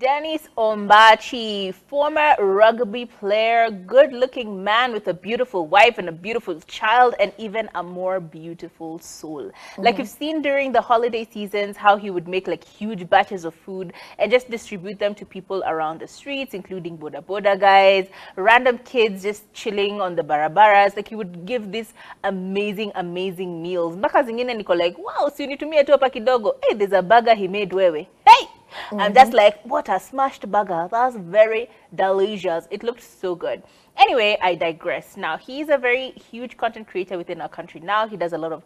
Dennis Ombachi, former rugby player, good-looking man with a beautiful wife and a beautiful child and even a more beautiful soul. Like you've seen during the holiday seasons, how he would make like huge batches of food and just distribute them to people around the streets, including Boda Boda guys, random kids just chilling on the barabaras. Like he would give these amazing meals. Mpaka zingine niko like, wow, si unitumie tu hapa kidogo. Hey, there's a burger he made wewe. Hey! I'm just like, what a smashed burger. That's very delicious. It looked so good. Anyway, I digress. Now, he's a very huge content creator within our country now. He does a lot of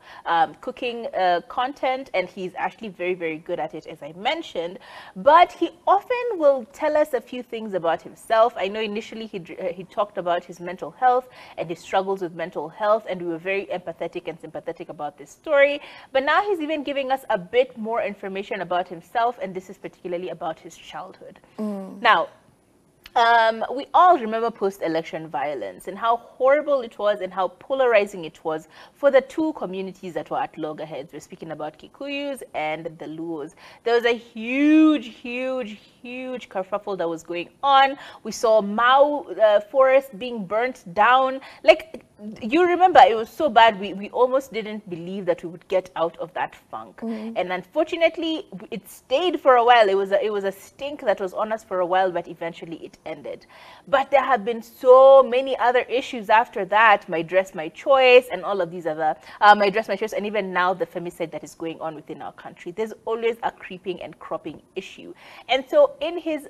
cooking content, and he's actually very good at it, as I mentioned. But he often will tell us a few things about himself. I know initially he talked about his mental health and his struggles with mental health, and we were very empathetic and sympathetic about this story. But now he's even giving us a bit more information about himself, and this is particularly about his childhood. Now, we all remember post-election violence and how horrible it was and how polarizing it was for the two communities that were at loggerheads. We're speaking about Kikuyus and the Luos. There was a huge kerfuffle that was going on. We saw Mau forest being burnt down. Like, you remember, it was so bad, we almost didn't believe that we would get out of that funk. And unfortunately, it stayed for a while. It was a stink that was on us for a while, but eventually it ended. But there have been so many other issues after that, My Dress, My Choice, and all of these other, My Dress, My Choice, and even now the femicide that is going on within our country. There's always a creeping and cropping issue. And so in his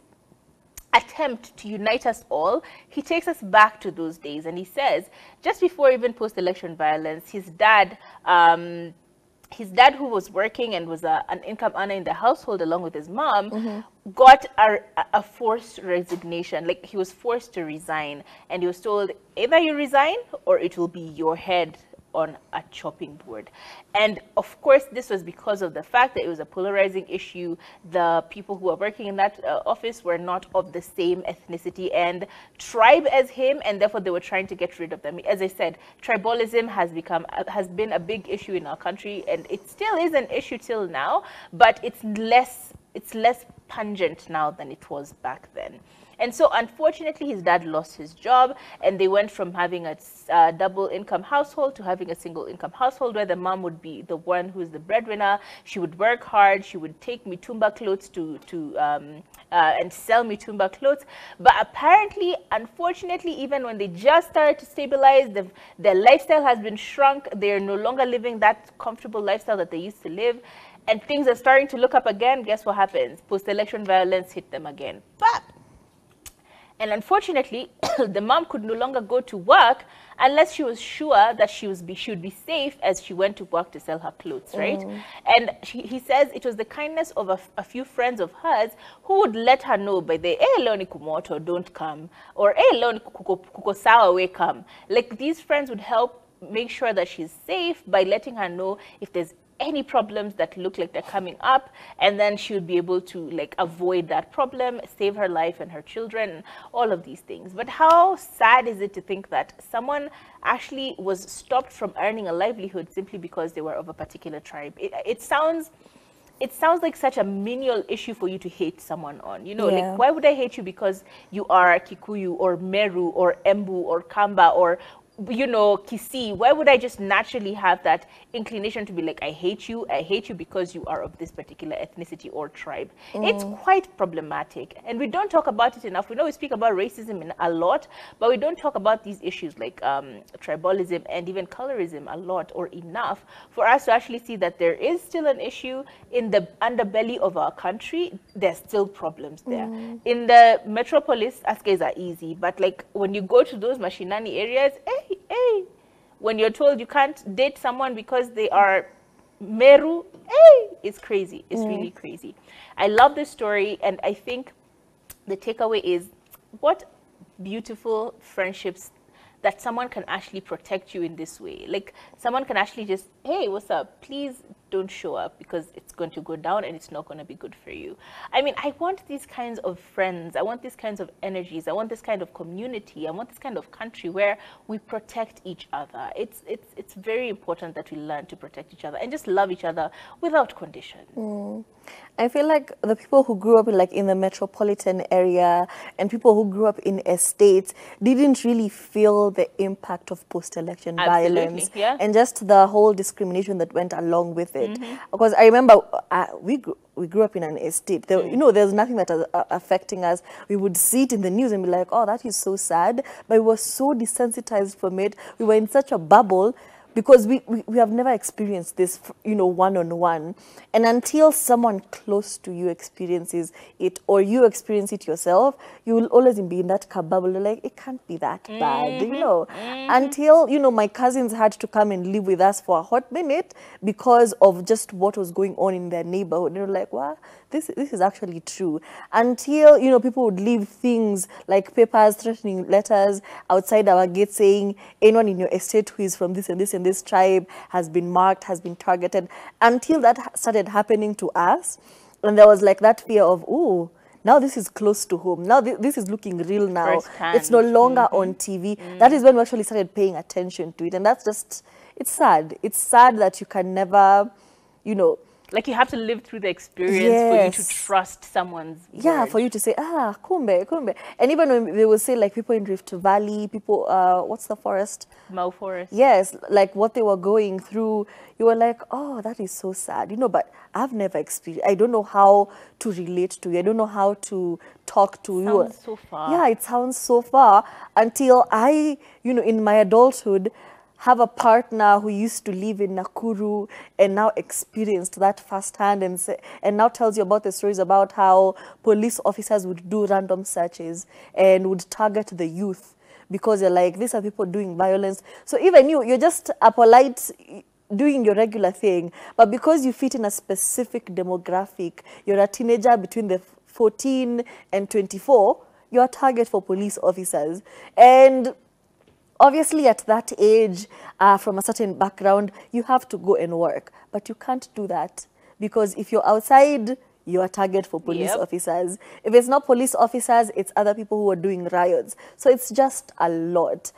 attempt to unite us all, he takes us back to those days, and he says just before even post-election violence, his dad who was working and was an income earner in the household along with his mom got a forced resignation. Like, he was forced to resign, and he was told either you resign or it will be your head on a chopping board. And of course, this was because of the fact that it was a polarizing issue. The people who were working in that office were not of the same ethnicity and tribe as him, and therefore they were trying to get rid of them. As I said, tribalism has been a big issue in our country, and it still is an issue till now, but it's less pungent now than it was back then. And so, unfortunately, his dad lost his job, and they went from having a double income household to having a single income household, where the mom would be the one who's the breadwinner. She would work hard. She would take mitumba clothes and sell mitumba clothes. But apparently, unfortunately, even when they just started to stabilize, their lifestyle has been shrunk. They are no longer living that comfortable lifestyle that they used to live. And things are starting to look up again. Guess what happens? Post-election violence hit them again. And unfortunately, the mom could no longer go to work unless she was sure that she would be safe as she went to work to sell her clothes, right? And he says it was the kindness of a few friends of hers who would let her know by the, hey, leo ni kumoto, don't come. Or, hey, leo ni kuko sawa, we come. Like, these friends would help make sure that she's safe by letting her know if there's any problems that look like they're coming up, and then she would be able to like avoid that problem, save her life and her children, all of these things. But how sad is it to think that someone actually was stopped from earning a livelihood simply because they were of a particular tribe? It sounds like such a menial issue for you to hate someone on. You know, like, why would I hate you because you are Kikuyu or Meru or Embu or Kamba or, you know, Kisii? Why would I just naturally have that inclination to be like, I hate you because you are of this particular ethnicity or tribe? It's quite problematic, and we don't talk about it enough. We know we speak about racism a lot, but we don't talk about these issues like tribalism and even colorism a lot or enough for us to actually see that there is still an issue in the underbelly of our country. There's still problems there. In the metropolis, Askes are easy, but like when you go to those mashinani areas, hey, when you're told you can't date someone because they are Meru, hey, it's crazy. It's really crazy. I love this story, and I think the takeaway is what beautiful friendships that someone can actually protect you in this way. Like, someone can actually just, hey, what's up? Please don't show up because it's going to go down and it's not going to be good for you. I mean, I want these kinds of friends. I want these kinds of energies. I want this kind of community. I want this kind of country where we protect each other. It's very important that we learn to protect each other and just love each other without condition. I feel like the people who grew up in the metropolitan area and people who grew up in estates didn't really feel the impact of post-election violence, yeah. and just the whole discrimination that went along with it. Because I remember we grew up in an estate. There, you know, there's nothing that was affecting us. We would see it in the news and be like, oh, that is so sad. But we were so desensitized from it. We were in such a bubble because we have never experienced this, you know, one-on-one. And until someone close to you experiences it, or you experience it yourself, you will always be in that bubble. You're like, it can't be that bad, you know. Until, you know, my cousins had to come and live with us for a hot minute because of just what was going on in their neighborhood. They're like, wow, this is actually true. Until, you know, people would leave things like papers, threatening letters outside our gate saying, anyone in your estate who is from this and this and this tribe has been marked, has been targeted. Until that started happening to us, and there was like that fear of, oh, now this is close to home. Now this is looking real now. It's no longer on TV. That is when we actually started paying attention to it. And that's just, it's sad. It's sad that you can never, you know, like you have to live through the experience for you to trust someone's word. For you to say, ah, kumbe. And even when they will say, like, people in Rift Valley, people, what's the forest? Mau Forest. Yes, like what they were going through, you were like, oh, that is so sad. You know, but I've never experienced, I don't know how to relate to you. I don't know how to talk to you. Sounds so far. Yeah, it sounds so far until I, you know, in my adulthood, have a partner who used to live in Nakuru and now experienced that firsthand, and now tells you about the stories about how police officers would do random searches and would target the youth because they're like, these are people doing violence. So even you're just a polite, doing your regular thing, but because you fit in a specific demographic, you're a teenager between the 14 and 24, you're a target for police officers. And obviously, at that age, from a certain background, you have to go and work. But you can't do that because if you're outside, you're a target for police officers. If it's not police officers, it's other people who are doing riots. So it's just a lot.